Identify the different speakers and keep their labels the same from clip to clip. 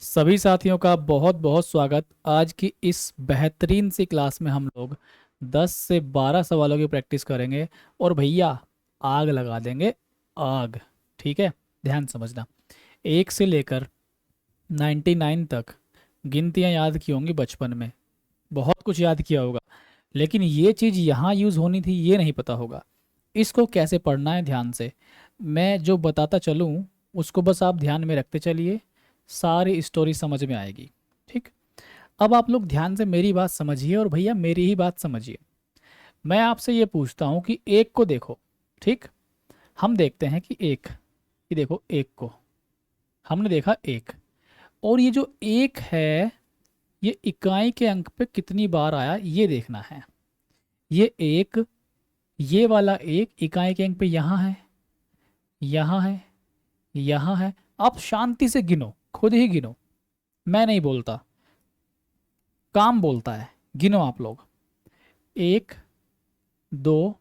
Speaker 1: सभी साथियों का बहुत बहुत स्वागत। आज की इस बेहतरीन सी क्लास में हम लोग 10 से 12 सवालों की प्रैक्टिस करेंगे और भैया आग लगा देंगे। आग। ठीक है, ध्यान समझना। 1 से लेकर 99 तक गिनतियां याद की होंगी बचपन में, बहुत कुछ याद किया होगा, लेकिन ये चीज़ यहाँ यूज़ होनी थी ये नहीं पता होगा। इसको कैसे पढ़ना है ध्यान से मैं जो बताता चलूँ उसको बस आप ध्यान में रखते चलिए, सारी स्टोरी समझ में आएगी। ठीक। अब आप लोग ध्यान से मेरी बात समझिए और भैया मेरी ही बात समझिए। मैं आपसे ये पूछता हूँ कि एक को देखो। ठीक। हम देखते हैं कि एक, ये देखो एक को हमने देखा एक, और ये जो एक है ये इकाई के अंक पे कितनी बार आया ये देखना है। ये एक, ये वाला एक इकाई के अंक पे यहाँ है, यहाँ है, यहाँ है। आप शांति से गिनो, खुद ही गिनो, मैं नहीं बोलता, काम बोलता है। गिनो आप लोग। 1 2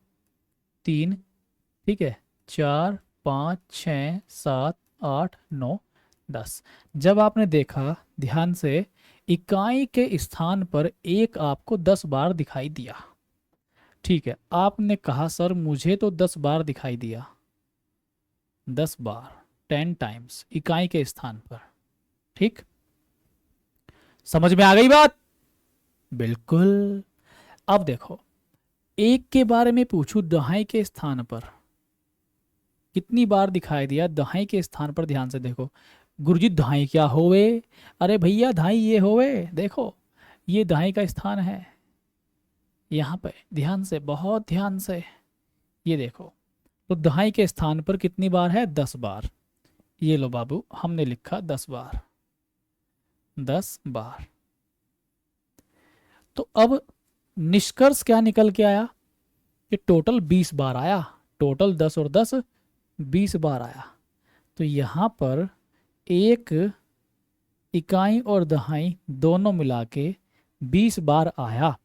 Speaker 1: 3, ठीक है, 4 5 6 7 8 9 10। जब आपने देखा ध्यान से, इकाई के स्थान पर एक आपको 10 बार दिखाई दिया। ठीक है, आपने कहा सर मुझे तो 10 बार दिखाई दिया। 10 बार, 10 टाइम्स इकाई के स्थान पर। ठीक, समझ में आ गई बात? बिल्कुल। अब देखो, एक के बारे में पूछूं दहाई के स्थान पर कितनी बार दिखाई दिया। दहाई के स्थान पर ध्यान से देखो। गुरुजी दहाई क्या होवे? अरे भैया दहाई ये होवे, देखो ये दहाई का स्थान है। यहाँ पे ध्यान से, बहुत ध्यान से ये देखो। तो दहाई के स्थान पर कितनी बार है? 10 बार। ये लो बाबू, हमने लिखा 10 बार। 10 बार। तो अब निष्कर्ष क्या निकल के आया कि टोटल 20 बार आया। टोटल 10 और 10 20 बार आया। तो यहाँ पर एक इकाई और दहाई दोनों मिला के 20 बार आया।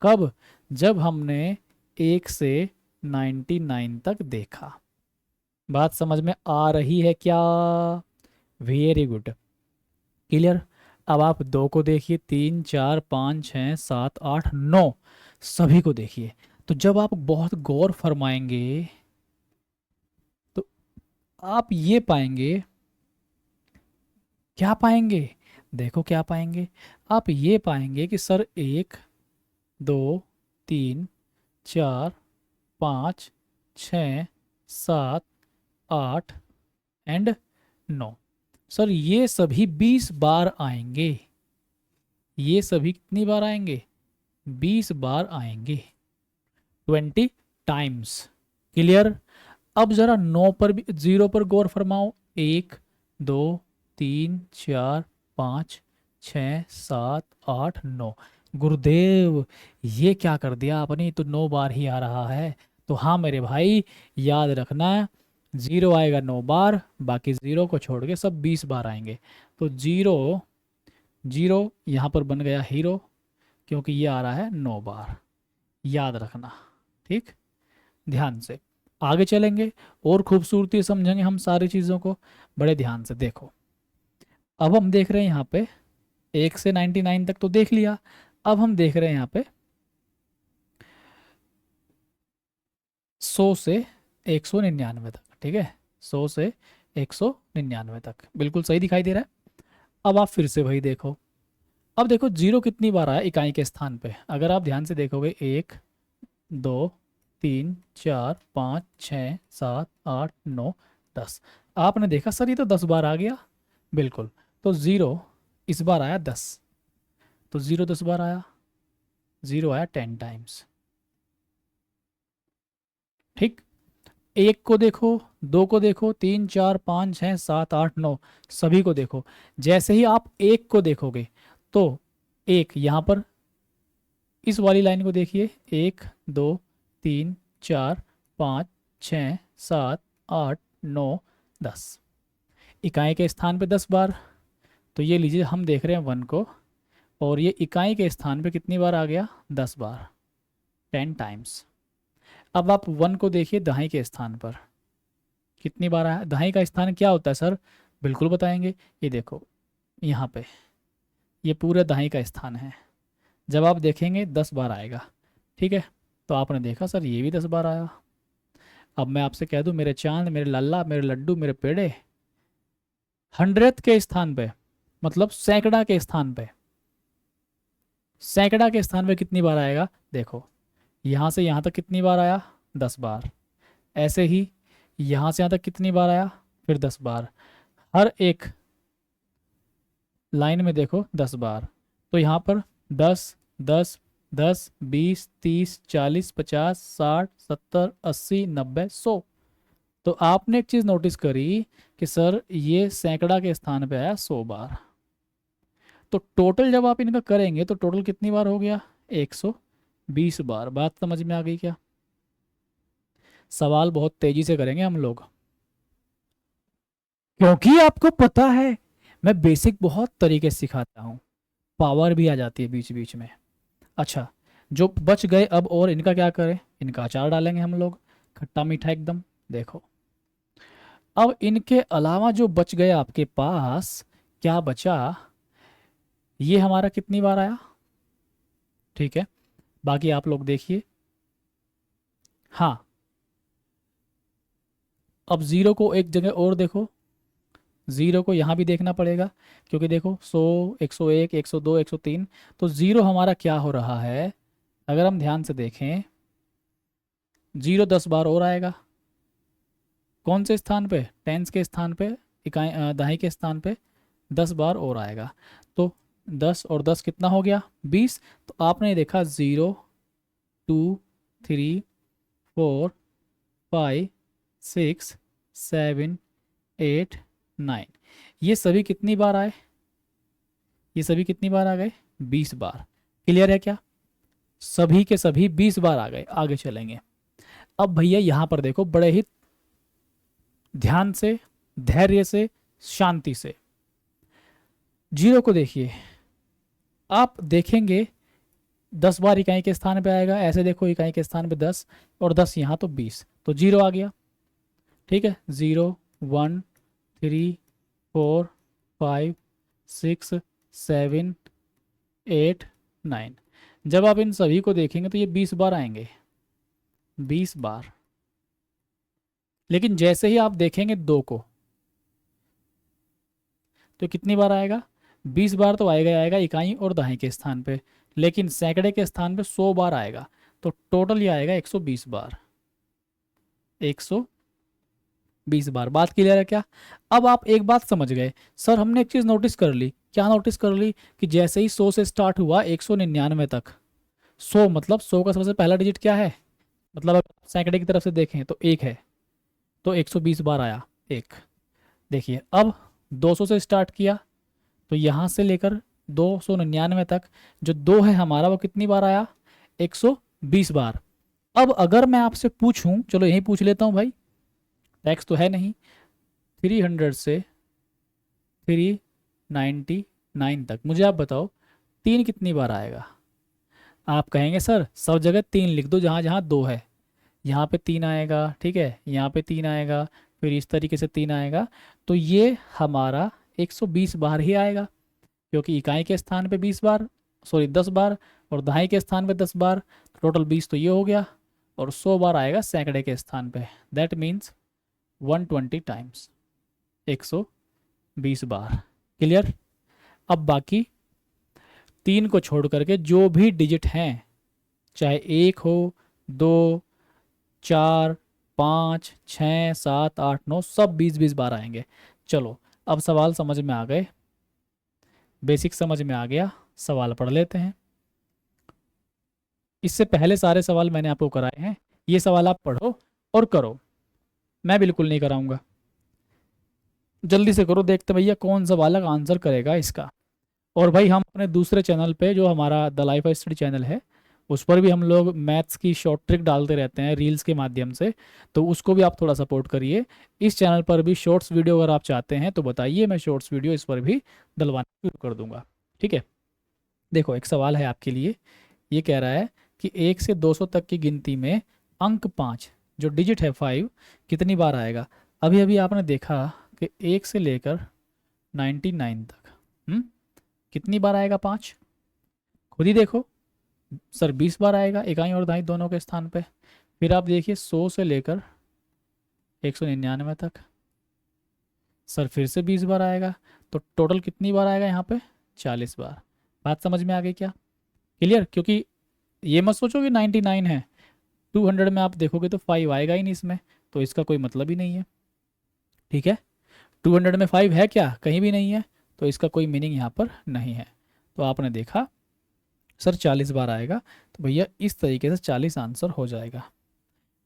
Speaker 1: कब? जब हमने 1 से 99 तक देखा। बात समझ में आ रही है क्या? Very good, clear. अब आप 2 को देखिए, 3 4 5 6 7 8 9, सभी को देखिए। तो जब आप बहुत गौर फरमाएंगे तो आप ये पाएंगे, क्या पाएंगे? देखो क्या पाएंगे। आप ये पाएंगे कि सर 1 2 3 4 5 6 7 8 एंड 9, सर ये सभी 20 बार आएंगे। ये सभी कितनी बार आएंगे? 20 बार आएंगे। 20 टाइम्स। क्लियर। अब जरा 9 पर भी, 0 पर गौर फरमाओ। 1 2 3 4 5 6 7 8 9। गुरुदेव ये क्या कर दिया आपने, तो 9 बार ही आ रहा है। तो हाँ मेरे भाई, याद रखना, 0 आएगा 9 बार, बाकी 0 को छोड़ के सब 20 बार आएंगे। तो 0, 0 यहाँ पर बन गया हीरो, क्योंकि ये आ रहा है 9 बार। याद रखना। ठीक, ध्यान से आगे चलेंगे और खूबसूरती से समझेंगे हम सारी चीज़ों को। बड़े ध्यान से देखो। अब हम देख रहे हैं यहाँ पे 1 से 99 तक तो देख लिया। अब हम देख रहे हैं यहाँ पे 100 से 199 तक। ठीक है, 100 से 199 तक बिल्कुल सही दिखाई दे रहा है। अब आप फिर से वही देखो। अब देखो 0 कितनी बार आया इकाई के स्थान पे। अगर आप ध्यान से देखोगे, 1 2 3 4 5 6 7 8 9 10। आपने देखा सर ये तो 10 बार आ गया। बिल्कुल। तो 0 इस बार आया 10, तो 0 10 बार आया। 0 आया 10 टाइम्स। ठीक। 1 को देखो, 2 को देखो, 3 4 5 6 7 8 9, सभी को देखो। जैसे ही आप 1 को देखोगे तो एक यहाँ पर इस वाली लाइन को देखिए। 1 2 3 4 5 6 7 8 9 10, इकाई के स्थान पे 10 बार। तो ये लीजिए, हम देख रहे हैं 1 को, और ये इकाई के स्थान पे कितनी बार आ गया? 10 बार। 10 टाइम्स। अब आप 1 को देखिए दहाई के स्थान पर कितनी बार आया। दहाई का स्थान क्या होता है सर? बिल्कुल बताएंगे। ये देखो, यहाँ पे ये पूरे दाई का स्थान है। जब आप देखेंगे 10 बार आएगा, ठीक है। तो आपने देखा सर ये भी 10 बार आया। अब मैं आपसे कह दूं मेरे चांद, मेरे लल्ला, मेरे लड्डू, मेरे पेड़े, 100th के स्थान पे, मतलब सैकड़ा के स्थान पे, सैकड़ा के स्थान पे कितनी बार आएगा देखो। यहाँ से यहाँ तक कितनी बार आया, 10 बार। ऐसे ही यहाँ से यहाँ तक कितनी बार आया, फिर 10 बार। हर एक लाइन में देखो 10 बार। तो यहाँ पर 10 10 10 20 30 40 50 60 70 80 90 100। तो आपने एक चीज़ नोटिस करी कि सर ये सैकड़ा के स्थान पे आया 100 बार। तो टोटल जब आप इनका करेंगे तो टोटल कितनी बार हो गया, 120 बार। बात समझ में आ गई क्या? सवाल बहुत तेजी से करेंगे हम लोग, क्योंकि आपको पता है मैं बेसिक बहुत तरीके से सिखाता हूँ, पावर भी आ जाती है बीच बीच में। अच्छा, जो बच गए अब, और इनका क्या करें, इनका अचार डालेंगे हम लोग, खट्टा मीठा एकदम। देखो अब इनके अलावा जो बच गए आपके पास, क्या बचा, ये हमारा कितनी बार आया, ठीक है। बाकी आप लोग देखिए। हाँ, अब ज़ीरो को एक जगह और देखो, ज़ीरो को यहाँ भी देखना पड़ेगा, क्योंकि देखो 100 101 102 103, तो ज़ीरो हमारा क्या हो रहा है, अगर हम ध्यान से देखें, ज़ीरो 10 बार और आएगा। कौन से स्थान पे, टेंस के स्थान पे, इकाई दहाई के स्थान पे 10 बार और आएगा। तो 10 और 10 कितना हो गया, 20। तो आपने देखा 0 2 3 4 5 6 7 8 9, ये सभी कितनी बार आए, ये सभी कितनी बार आ गए, 20 बार। क्लियर है क्या? सभी के सभी 20 बार आ गए। आगे चलेंगे। अब भैया यहाँ पर देखो, बड़े ही ध्यान से, धैर्य से, शांति से जीरो को देखिए। आप देखेंगे 10 बार इकाई के स्थान पे आएगा, ऐसे देखो इकाई के स्थान पे 10 और 10 यहाँ, तो 20, तो जीरो आ गया, ठीक है। 0 1 3 4 5 6 7 8 9, जब आप इन सभी को देखेंगे तो ये 20 बार आएंगे, 20 बार। लेकिन जैसे ही आप देखेंगे दो को, तो कितनी बार आएगा, 20 बार तो आएगा ही आएगा इकाई और दहाई के स्थान पे, लेकिन सैकड़े के स्थान पे 100 बार आएगा। तो टोटल ये आएगा 120 बार, 120 बार। बात क्लियर है क्या? अब आप एक बात समझ गए, सर हमने एक चीज़ नोटिस कर ली। क्या नोटिस कर ली? कि जैसे ही 100 से स्टार्ट हुआ 199 तक, 100 मतलब 100 का सबसे पहला डिजिट क्या है, मतलब अगर सैकड़े की तरफ से देखें तो एक है, तो 120 बार आया एक। देखिए अब 200 से स्टार्ट किया, तो यहाँ से लेकर 299 तक जो दो है हमारा, वो कितनी बार आया, 120 बार। अब अगर मैं आपसे पूछूं, चलो यही पूछ लेता हूं भाई, टैक्स तो है नहीं, 300 से 399 तक मुझे आप बताओ तीन कितनी बार आएगा। आप कहेंगे सर सब जगह तीन लिख दो जहाँ जहाँ दो है, यहाँ पे तीन आएगा, ठीक है, यहाँ पे तीन आएगा, फिर इस तरीके से तीन आएगा। तो ये हमारा 120 बार ही आएगा, क्योंकि इकाई के स्थान पे 20 बार, सॉरी 10 बार, और दहाई के स्थान पे 10 बार, टोटल 20 तो ये हो गया। और 100 बार आएगा सैकड़े के स्थान पे, that means 120 times, 120 bar. Clear? अब बाकी तीन को छोड़ करके जो भी डिजिट हैं, चाहे एक हो, दो, 4 5 6 7 8 9, सब 20 बार आएंगे। चलो अब सवाल समझ में आ गए, बेसिक समझ में आ गया, सवाल पढ़ लेते हैं। इससे पहले सारे सवाल मैंने आपको कराए हैं, ये सवाल आप पढ़ो और करो, मैं बिल्कुल नहीं कराऊंगा। जल्दी से करो, देखते भैया कौन सा बालक आंसर करेगा इसका। और भाई हम अपने दूसरे चैनल पे, जो हमारा द लाइफ स्टडी चैनल है, उस पर भी हम लोग मैथ्स की शॉर्ट ट्रिक डालते रहते हैं रील्स के माध्यम से, तो उसको भी आप थोड़ा सपोर्ट करिए। इस चैनल पर भी शॉर्ट्स वीडियो अगर आप चाहते हैं तो बताइए, मैं शॉर्ट्स वीडियो इस पर भी डलवाना शुरू कर दूंगा, ठीक है। देखो एक सवाल है आपके लिए, ये कह रहा है कि 1 से 200 तक की गिनती में अंक 5, जो डिजिट है 5, कितनी बार आएगा। अभी अभी आपने देखा कि 1 से लेकर 99 तक, कितनी बार आएगा 5? खुद ही देखो सर, 20 बार आएगा इकाई और दहाई दोनों के स्थान पे। फिर आप देखिए 100 से लेकर 199 तक, सर फिर से 20 बार आएगा। तो टोटल कितनी बार आएगा यहाँ पे? 40 बार। बात समझ में आ गई क्या? क्लियर? क्योंकि ये मत सोचो कि 99 है, 200 में आप देखोगे तो 5 आएगा ही नहीं इसमें, तो इसका कोई मतलब ही नहीं है। ठीक है, 200 में 5 है क्या? कहीं भी नहीं है, तो इसका कोई मीनिंग यहाँ पर नहीं है। तो आपने देखा सर 40 बार आएगा, तो भैया इस तरीके से 40 आंसर हो जाएगा।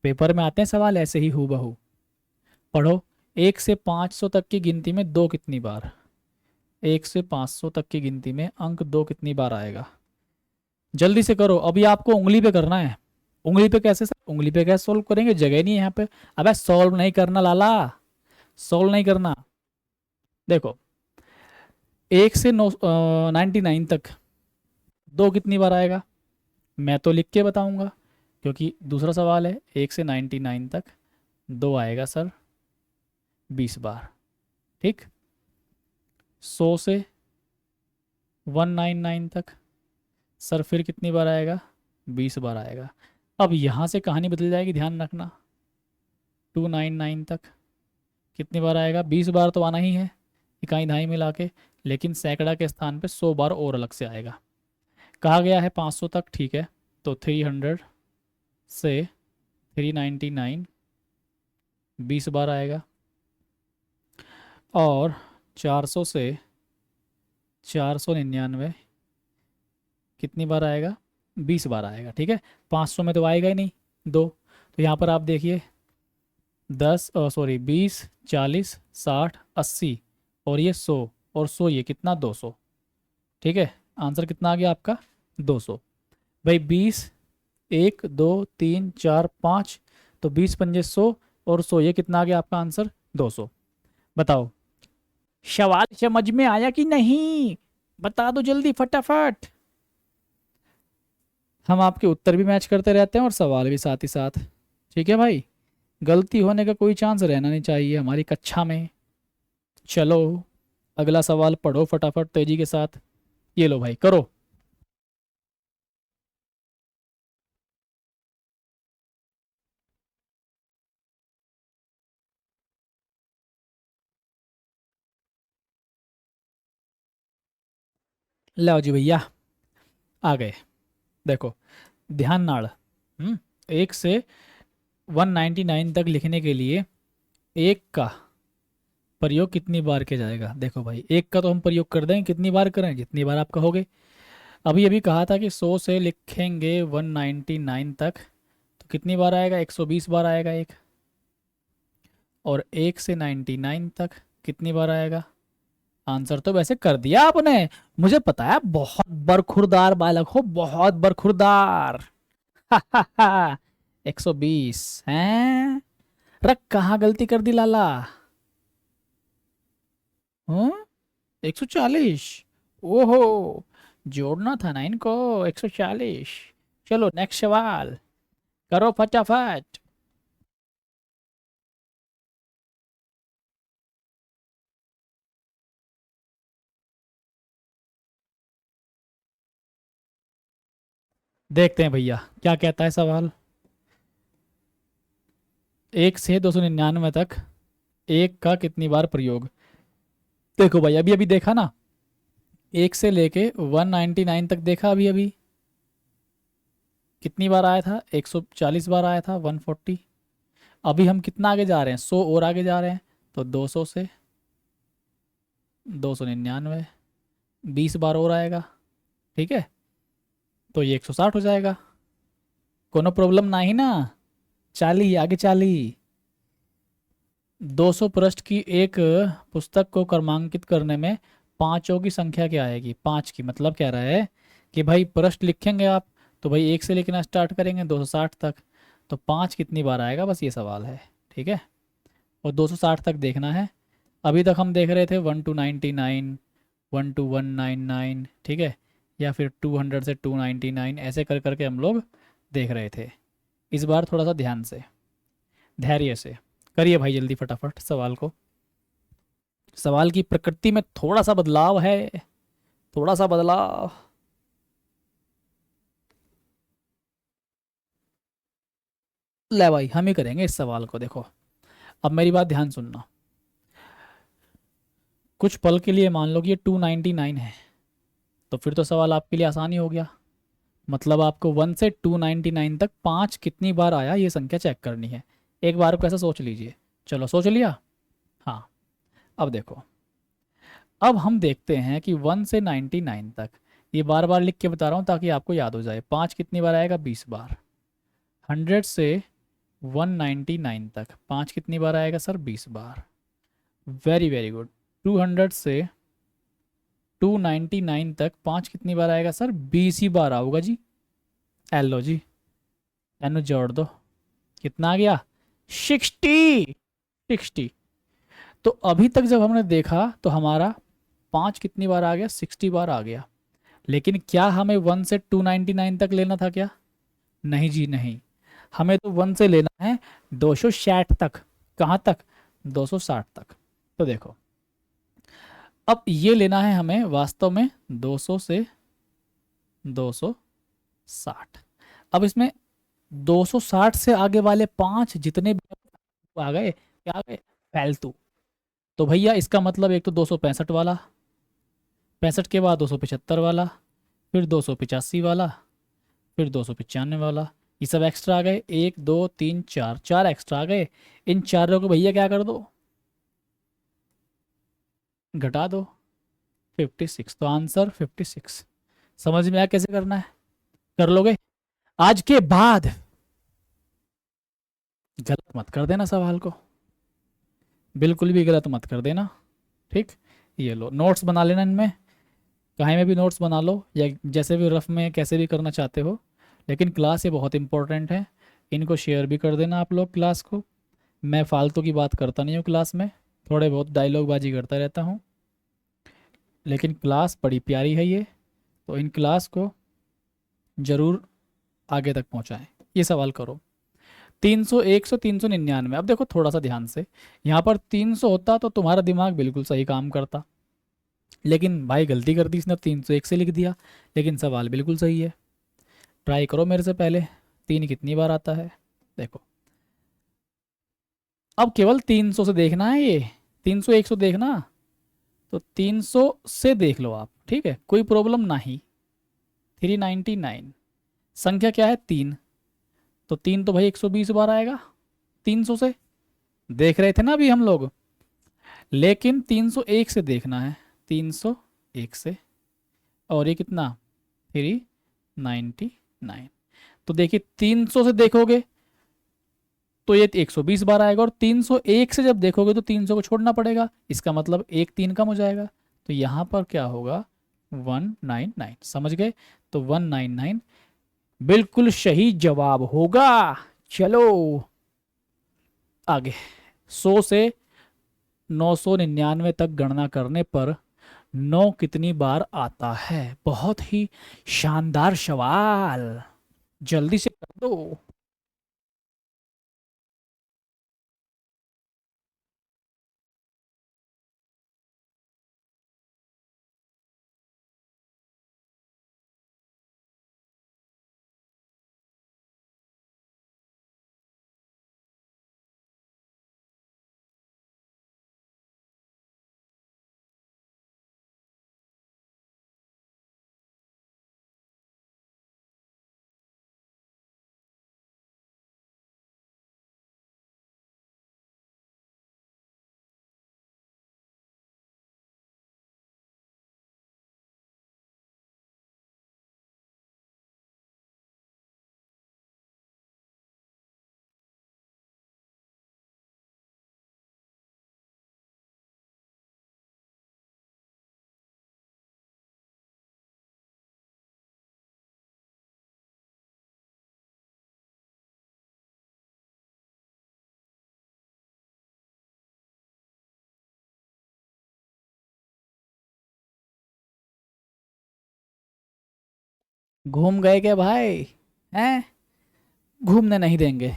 Speaker 1: पेपर में आते हैं सवाल ऐसे ही हूबहू। पढ़ो, 1 से 500 तक की गिनती में 2 कितनी बार? 1 से 500 तक की गिनती में अंक 2 कितनी बार आएगा? जल्दी से करो, अभी आपको उंगली पे करना है। उंगली पे कैसे सर? उंगली पे कैसे सोल्व करेंगे? जगह नहीं है यहाँ पे। अबे सॉल्व नहीं करना लाला, सॉल्व नहीं करना। देखो 1 से 99 तक 2 कितनी बार आएगा? मैं तो लिख के बताऊंगा, क्योंकि दूसरा सवाल है। 1 से 99 तक 2 आएगा सर 20 बार। ठीक, 100 से 199 तक सर फिर कितनी बार आएगा? 20 बार आएगा। अब यहाँ से कहानी बदल जाएगी, ध्यान रखना। 299 तक कितनी बार आएगा? 20 बार तो आना ही है इकाई दहाई मिला के, लेकिन सैकड़ा के स्थान पे 100 बार और अलग से आएगा। कहा गया है 500 तक, ठीक है, तो 300 से 399 20 बार आएगा, और 400 से 499 कितनी बार आएगा? 20 बार आएगा। ठीक है, 500 में तो आएगा ही नहीं 2, तो यहाँ पर आप देखिए 20, 40, 60, 80, और ये 100, और 100 ये कितना? 200। ठीक है, आंसर कितना आ गया आपका? 200। भाई 20, 1 2 3 4 5, तो 20 पंजे 100, और 100 ये कितना आ गया आपका आंसर? 200। बताओ सवाल समझ में आया कि नहीं? बता दो जल्दी फटाफट। हम आपके उत्तर भी मैच करते रहते हैं और सवाल भी साथ ही साथ। ठीक है भाई, गलती होने का कोई चांस रहना नहीं चाहिए हमारी कक्षा में। चलो अगला सवाल पढ़ो फटाफट तेजी के साथ। ये लो भाई, करो। लाओ जी भैया, आ गए। देखो ध्यान नाड़, 1 से 199 तक लिखने के लिए एक का प्रयोग कितनी बार किया जाएगा? देखो भाई, एक का तो हम प्रयोग कर देंगे, कितनी बार करें? जितनी बार आप कहोगे। अभी अभी कहा था कि 100 से लिखेंगे 199 तक, तो कितनी बार आएगा? 120 बार आएगा एक। और 1 से 99 तक कितनी बार आएगा? आंसर तो वैसे कर दिया आपने, मुझे पता है, बहुत बरखुरदार बालक हो, बहुत बरखुरदार। 120 हैं? रख, कहाँ गलती कर दी लाला? हूँ, 140? ओहो, जोड़ना था ना इनको, 140। चलो नेक्स्ट सवाल करो फटाफट। देखते हैं भैया क्या कहता है सवाल। 1 से 299 तक एक का कितनी बार प्रयोग? देखो भाई, अभी अभी देखा ना, 1 से लेके 199 तक देखा अभी अभी, कितनी बार आया था? 140 बार आया था, 140। अभी हम कितना आगे जा रहे हैं? 100 और आगे जा रहे हैं, तो 200 से 299 20 बार और आएगा। ठीक है, तो ये 160 हो जाएगा। कोनो प्रॉब्लम ना ही ना? चाली आगे चाली। 200 पृष्ठ की एक पुस्तक को क्रमांकित करने में पाँचों की संख्या क्या आएगी? 5 की, मतलब कह रहा है कि भाई पृष्ठ लिखेंगे आप, तो भाई 1 से लिखना स्टार्ट करेंगे 260 तक, तो 5 कितनी बार आएगा, बस ये सवाल है। ठीक है, और 260 तक देखना है। अभी तक हम देख रहे थे 1 to 99, 1 to 199, ठीक है, या फिर 200 से 299, ऐसे कर करके हम लोग देख रहे थे। इस बार थोड़ा सा ध्यान से, धैर्य से करिए भाई, जल्दी फटाफट सवाल को। सवाल की प्रकृति में थोड़ा सा बदलाव है, थोड़ा सा बदला। ले भाई, हम ही करेंगे इस सवाल को। देखो, अब मेरी बात ध्यान सुनना। कुछ पल के लिए मान लो कि ये 299 है, तो फिर तो सवाल आपके लिए आसान ही हो गया। मतलब आपको 1 से 299 तक 5 कितनी बार आया ये संख्या चेक करनी है। एक बार को ऐसा सोच लीजिए। चलो सोच लिया। हाँ, अब देखो, अब हम देखते हैं कि 1 से 99 तक, ये बार बार लिख के बता रहा हूँ ताकि आपको याद हो जाए। 5 कितनी बार आएगा? 20 बार। 100 से 199 तक 5 कितनी बार आएगा सर? 20 बार। Very very good. 200 से 299 तक 5 कितनी बार आएगा सर? 20 ही बार आऊगा जी। एलो जी, एनु जोड़ दो, कितना आ गया? 60। 60। तो अभी तक जब हमने देखा तो हमारा 5 कितनी बार आ गया? 60 बार आ गया। लेकिन क्या हमें 1 से 299 तक लेना था क्या? नहीं जी नहीं। हमें तो 1 से लेना है 260 तक। कहाँ तक? 260 तक। तो देखो, अब ये लेना है हमें वास्तव में 200 से 260। अब इसमें 260 से आगे वाले 5 जितने भी आ गए, क्या आ गए? फालतू। तो भैया इसका मतलब एक तो 265 वाला, 65 के बाद 275 वाला, फिर 285 वाला, फिर 295 वाला। ये सब एक्स्ट्रा आ गए। 1 2 3 4, 4 एक्स्ट्रा आ गए। इन चारों को भैया क्या कर दो? घटा दो। 56। तो आंसर 56। समझ में आया कैसे करना है? कर लोगे आज के बाद? गलत मत कर देना सवाल को, बिल्कुल भी गलत मत कर देना। ठीक, ये लो नोट्स बना लेना इनमें, कहीं में भी नोट्स बना लो, या जैसे भी रफ में कैसे भी करना चाहते हो। लेकिन क्लास ये बहुत इंपॉर्टेंट है, इनको शेयर भी कर देना आप लोग क्लास को। मैं फालतू की बात करता नहीं हूँ क्लास में, थोड़े बहुत डायलॉग बाजी करता रहता हूँ, लेकिन क्लास बड़ी प्यारी है ये, तो इन क्लास को ज़रूर आगे तक पहुँचाएं। ये सवाल करो। 300, 100, 399। अब देखो थोड़ा सा ध्यान से, यहाँ पर 300 होता तो तुम्हारा दिमाग बिल्कुल सही काम करता, लेकिन भाई गलती कर दी इसने, 301 से लिख दिया। लेकिन सवाल बिल्कुल सही है। ट्राई करो मेरे से पहले, 3 कितनी बार आता है? देखो, अब केवल 300 से देखना है ये, 300 100 देखना। तो 300 से देख लो आप, ठीक है, कोई प्रॉब्लम नहीं। 399, संख्या क्या है? 3। तो 3 तो भाई 120 बार आएगा 300 से, देख रहे थे ना अभी हम लोग। लेकिन 301 से देखना है, 301 से। और ये कितना? 399। तो देखिए 300 से देखोगे तो ये 120 बार आएगा, और 301 से जब देखोगे तो 300 को छोड़ना पड़ेगा, इसका मतलब एक 3 कम हो जाएगा। तो यहाँ पर क्या होगा? 199। समझ गए? तो 199 बिल्कुल सही जवाब होगा। चलो आगे। 100 से 999 तक गणना करने पर 9 कितनी बार आता है? बहुत ही शानदार सवाल, जल्दी से कर दो। घूम गए क्या भाई? हैं? घूमने नहीं देंगे,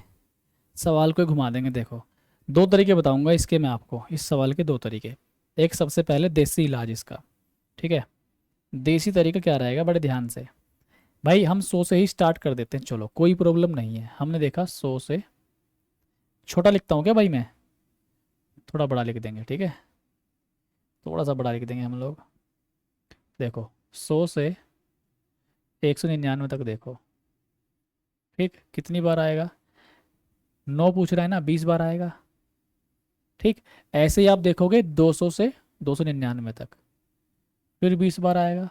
Speaker 1: सवाल को ही घुमा देंगे। देखो, दो तरीके बताऊंगा इसके मैं आपको, इस सवाल के दो तरीके। एक सबसे पहले देसी इलाज इसका, ठीक है। देसी तरीका क्या रहेगा, बड़े ध्यान से भाई। हम 100 से ही स्टार्ट कर देते हैं, चलो कोई प्रॉब्लम नहीं है। हमने देखा 100 से, छोटा लिखता हूँ क्या भाई मैं, थोड़ा बड़ा लिख देंगे, ठीक है, थोड़ा सा बड़ा लिख देंगे हम लोग। देखो 100 से 199 तक देखो, ठीक, कितनी बार आएगा, 9 पूछ रहा है ना, 20 बार आएगा, ठीक। ऐसे ही आप देखोगे 200 से 299 तक, फिर 20 बार आएगा।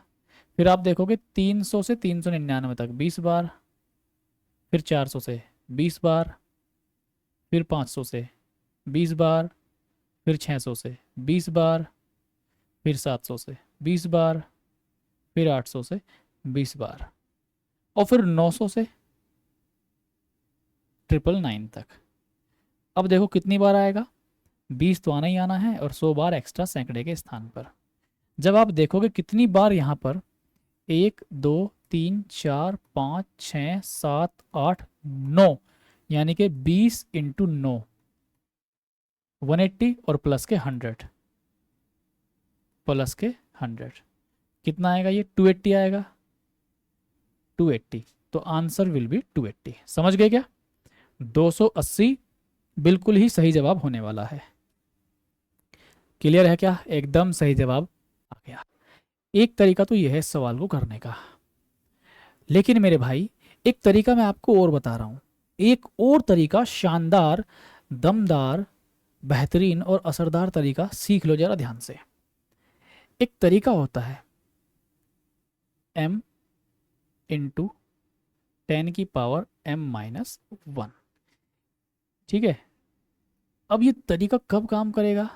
Speaker 1: फिर आप देखोगे 300 से 399 तक 20 बार, फिर 400 से 20 बार, फिर 500 से 20 बार, फिर 600 से 20 बार, फिर 700 से 20 बार, फिर 800 से 20 बार, और फिर 900 से 999 तक। अब देखो कितनी बार आएगा, 20 तो आना ही आना है, और 100 बार एक्स्ट्रा सैकड़े के स्थान पर। जब आप देखोगे कितनी बार यहाँ पर, 1 2 3 4 5 6 7 8 9, यानी कि 20 इंटू 9, 180, और प्लस के 100, प्लस के 100, कितना आएगा ये, 280 आएगा, 280। तो आंसर विल बी 280। समझ गए क्या, 280 बिल्कुल ही सही जवाब होने वाला है। क्लियर है क्या, एकदम सही जवाब आ गया। एक तरीका तो यह है इस सवाल को करने का, लेकिन मेरे भाई एक तरीका मैं आपको और बता रहा हूं, एक और तरीका, शानदार, दमदार, बेहतरीन और असरदार तरीका सीख लो जरा ध्यान से। एक तरीका होता है m इंटू 10 की पावर m-1, ठीक है। अब ये तरीका कब काम करेगा,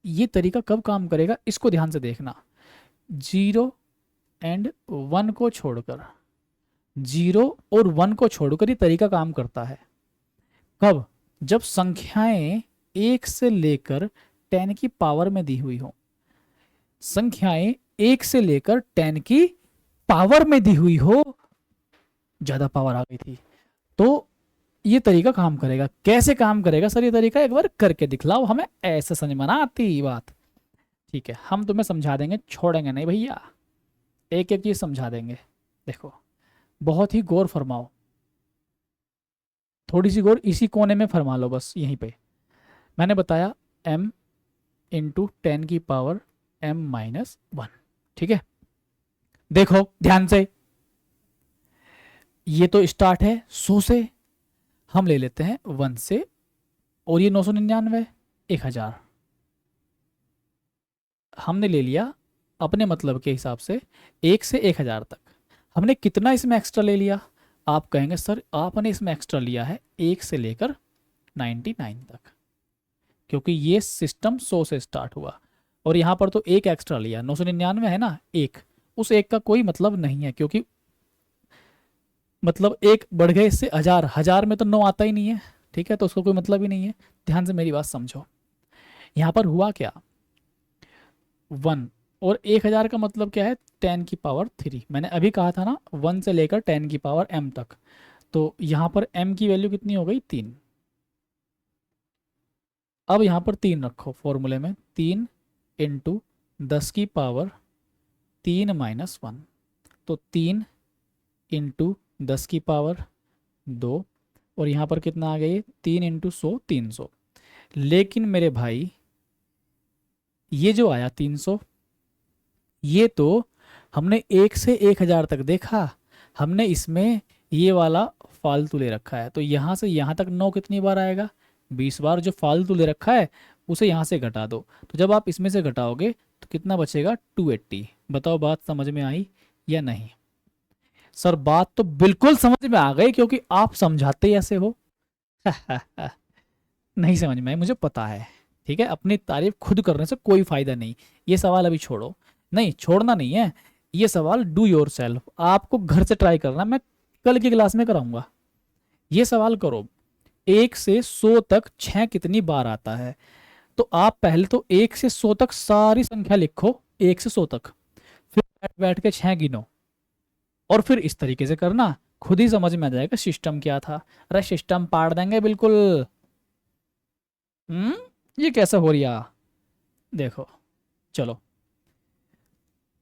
Speaker 1: ये तरीका कब काम करेगा, इसको ध्यान से देखना। 0 एंड 1 को छोड़कर, 0 और 1 को छोड़कर ये तरीका काम करता है। कब, जब संख्याएं 1 से लेकर 10 की पावर में दी हुई हो, संख्याएं 1 से लेकर 10 की पावर में दी हुई हो, ज्यादा पावर आ गई थी, तो ये तरीका काम करेगा। कैसे काम करेगा सर ये तरीका, एक बार करके दिखलाओ, हमें ऐसे समझ में ना आती बात। ठीक है, हम तुम्हें समझा देंगे, छोड़ेंगे नहीं भैया, एक एक चीज समझा देंगे। देखो बहुत ही गौर फरमाओ, थोड़ी सी गौर इसी कोने में फरमा लो, बस यहीं पे। मैंने बताया m इंटू 10 की पावर m-1, ठीक है। देखो ध्यान से, ये तो स्टार्ट है 100 से, हम ले लेते हैं 1 से, और ये 999, 1000 हमने ले लिया अपने मतलब के हिसाब से, 1 से 1000 तक। हमने कितना इसमें एक्स्ट्रा ले लिया, आप कहेंगे सर आपने इसमें एक्स्ट्रा लिया है 1 से लेकर 99 तक, क्योंकि ये सिस्टम 100 से स्टार्ट हुआ, और यहाँ पर तो एक एक्स्ट्रा लिया, 999 है ना, एक, उस एक का कोई मतलब नहीं है, क्योंकि मतलब एक बढ़ गए इससे 1000, 1000 में तो 9 आता ही नहीं है, ठीक है, तो उसका कोई मतलब ही नहीं है। ध्यान से मेरी बात समझो, यहाँ पर हुआ क्या, 1 और 1000 का मतलब क्या है, 10 की पावर 3। मैंने अभी कहा था ना 1 से लेकर 10 की पावर m तक, तो यहाँ पर m की वैल्यू कितनी हो गई, 3। अब यहाँ पर 3 रखो फॉर्मूले में, 3 इंटू 10 की पावर 3-1, तो 3 इंटू 10 की पावर 2, और यहाँ पर कितना आ गया ये, 3 इंटू 100, 300। लेकिन मेरे भाई ये जो आया 300, ये तो हमने 1 से 1000 तक देखा, हमने इसमें ये वाला फालतू ले रखा है, तो यहाँ से यहाँ तक 9 कितनी बार आएगा, 20 बार। जो फालतू ले रखा है उसे यहाँ से घटा दो, तो जब आप इसमें से घटाओगे तो कितना बचेगा, 280। बताओ बात समझ में आई या नहीं। सर बात तो बिल्कुल समझ में आ गई, क्योंकि आप समझाते ही ऐसे हो। नहीं समझ में आई मुझे पता है, ठीक है, अपनी तारीफ खुद करने से कोई फायदा नहीं। ये सवाल अभी छोड़ो, नहीं छोड़ना नहीं है, ये सवाल डू योर सेल्फ, आपको घर से ट्राई करना, मैं कल की क्लास में कराऊंगा। ये सवाल करो, 1 से 100 तक 6 कितनी बार आता है, तो आप पहले तो 1 से 100 तक सारी संख्या लिखो, 1 से 100 तक, फिर बैठ बैठ के 6 गिनो, और फिर इस तरीके से करना, खुद ही समझ में आ जाएगा सिस्टम क्या था। अरे सिस्टम पाड़ देंगे बिल्कुल। ये कैसे हो रहा, देखो चलो,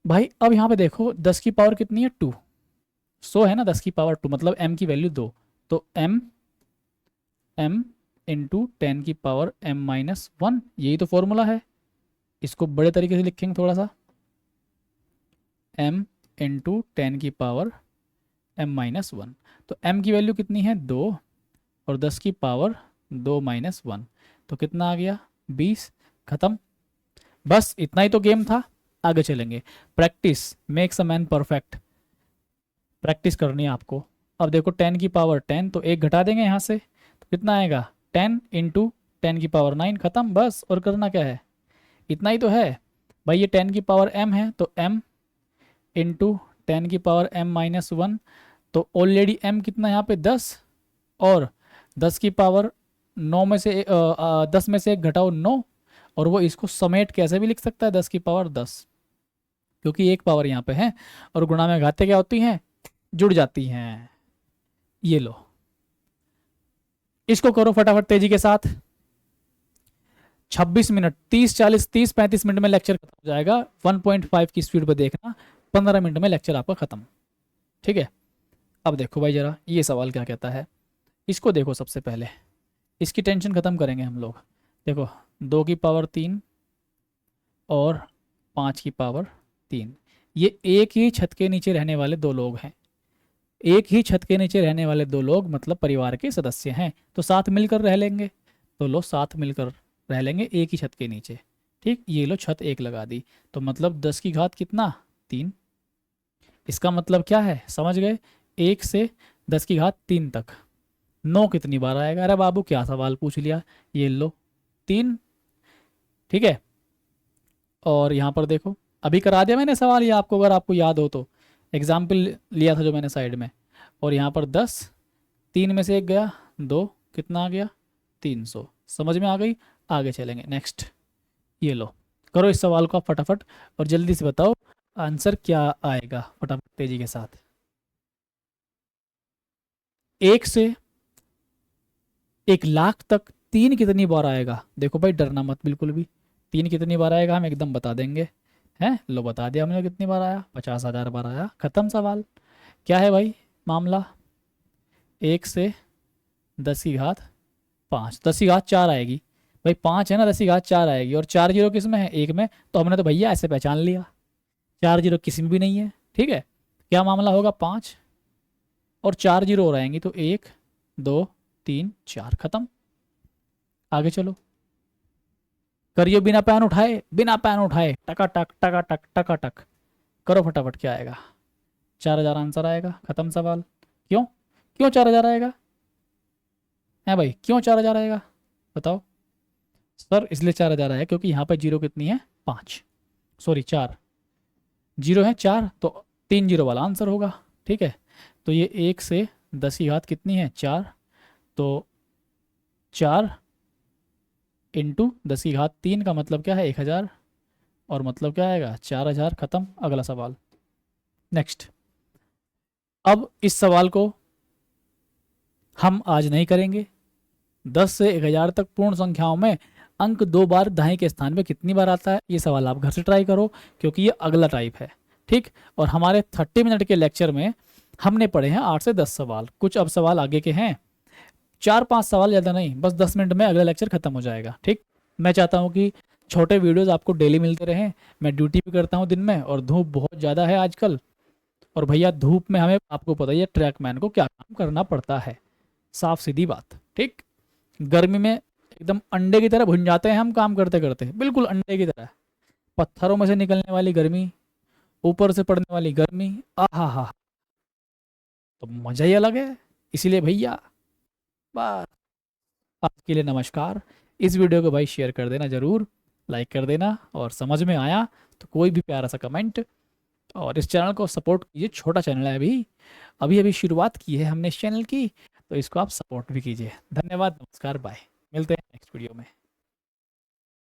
Speaker 1: भाई अब यहाँ पे देखो 10 की पावर कितनी है 2, 100 है ना, 10 की पावर 2 मतलब m की वैल्यू 2, तो m इंटू 10 की पावर m-1, यही तो फॉर्मूला है। इसको बड़े तरीके से लिखेंगे थोड़ा सा, m इंटू 10 की पावर m-1, तो m की वैल्यू कितनी है 2 और 10 की पावर 2-1, तो कितना आ गया 20। खत्म। बस इतना ही तो गेम था, आगे चलेंगे। Practice makes a man perfect, practice करनी है आपको। अब देखो 10 की पावर 10, तो एक घटा देंगे यहाँ से, तो कितना आएगा 10 इंटू 10 की पावर 9, खत्म बस। और करना क्या है, इतना ही तो है भाई। ये 10 की पावर m है, तो m इंटू 10 की पावर m-1, तो ऑलरेडी m कितना यहाँ पे 10, और 10 की पावर 9 में से 10 में से एक घटाओ 9, और वो इसको समेट कैसे भी लिख सकता है 10 की पावर 10, क्योंकि एक पावर यहाँ पे है, और गुणा में घाते क्या होती हैं, जुड़ जाती हैं। ये लो, इसको करो फटाफट तेजी के साथ। 26 मिनट, 30 40 30 35 मिनट में लेक्चर खत्म हो जाएगा। 1.5 की स्पीड पर देखना, 15 मिनट में लेक्चर आपका खत्म। ठीक है। अब देखो भाई जरा ये सवाल क्या कहता है, इसको देखो। सबसे पहले इसकी टेंशन खत्म करेंगे हम लोग। देखो 2 की पावर 3 और 5 की पावर 3, ये एक ही छत के नीचे रहने वाले दो लोग हैं। एक ही छत के नीचे रहने वाले दो लोग मतलब परिवार के सदस्य हैं, तो साथ मिलकर रह लेंगे। तो लो साथ मिलकर रह लेंगे एक ही छत के नीचे। ठीक, ये लो छत एक लगा दी, तो मतलब 10 की घात कितना 3। इसका मतलब क्या है, समझ गए, 1 से 10 की घात 3 तक 9 कितनी बार आएगा। अरे बाबू क्या सवाल पूछ लिया, ये लो 3। ठीक है। और यहाँ पर देखो, अभी करा दिया मैंने सवाल ये आपको, अगर आपको याद हो तो, एग्जाम्पल लिया था जो मैंने साइड में। और यहाँ पर 10, 3 में से एक गया 2, कितना आ गया 300। समझ में आ गई। आगे चलेंगे नेक्स्ट। ये लो, करो इस सवाल को आप फटाफट, और जल्दी से बताओ आंसर क्या आएगा, फटाफट तेजी के साथ। 1 से 1 लाख तक 3 कितनी बार आएगा, देखो भाई डरना मत बिल्कुल भी। 3 कितनी बार आएगा हम एकदम बता देंगे। हैं, लो बता दिया हमने कितनी बार आया, 50,000 बार आया। खत्म सवाल। क्या है भाई मामला, 1 से 10 की घात 5, 10 की घात 4 आएगी। भाई 5 है ना, 10 की घात 4 आएगी, और 4 जीरो किस में है, एक में, तो हमने तो भैया ऐसे पहचान लिया 4 जीरो किसी में भी नहीं है। ठीक है। क्या मामला होगा, 5 और 4 जीरो और आएंगी, तो 1 2 3 4, खत्म। आगे चलो, करियो बिना पैन उठाए, बिना पैन उठाए, टका टक टका टक टका टक, करो फटाफट। क्या आएगा, 4,000 आंसर आएगा। खत्म सवाल। क्यों, क्यों 4,000 आएगा, है भाई क्यों 4,000 आएगा बताओ। सर इसलिए 4,000 आया क्योंकि यहाँ पे जीरो कितनी है 5, सॉरी 4 जीरो है 4, तो 3 जीरो वाला आंसर होगा। ठीक है। तो ये 1 से 10 की घात कितनी है 4, तो 4 इंटू 10 की घात 3 का मतलब क्या है 1,000, और मतलब क्या आएगा 4,000। खत्म। अगला सवाल नेक्स्ट। अब इस सवाल को हम आज नहीं करेंगे। 10 से 1,000 तक पूर्ण संख्याओं में अंक 2 बार दाएं के स्थान पे कितनी बार आता है, ये सवाल आप घर से ट्राई करो, क्योंकि ये अगला टाइप है। ठीक। और हमारे 30 मिनट के लेक्चर में हमने पढ़े हैं 8 से 10 सवाल, कुछ अब सवाल आगे के हैं, 4-5 सवाल, ज़्यादा नहीं, बस 10 मिनट में अगला लेक्चर खत्म हो जाएगा। ठीक। मैं चाहता हूँ कि छोटे वीडियोज़ आपको डेली मिलते रहें। मैं ड्यूटी भी करता हूँ दिन में, और धूप बहुत ज़्यादा है आजकल, और भैया धूप में हमें, आपको पता ही है ट्रैकमैन को क्या काम करना पड़ता है, साफ सीधी बात। ठीक। गर्मी में एकदम अंडे की तरह भुन जाते हैं हम काम करते करते, बिल्कुल अंडे की तरह। पत्थरों में से निकलने वाली गर्मी, ऊपर से पड़ने वाली गर्मी, आहा हा, तो मजा ही अलग है। इसीलिए भैया बस, आज के लिए नमस्कार। इस वीडियो को भाई शेयर कर देना ज़रूर, लाइक कर देना, और समझ में आया तो कोई भी प्यारा सा कमेंट, और इस चैनल को सपोर्ट कीजिए। छोटा चैनल है, अभी अभी अभी शुरुआत की है हमने इस चैनल की, तो इसको आप सपोर्ट भी कीजिए। धन्यवाद, नमस्कार, बाय। मिलते हैं नेक्स्ट वीडियो में।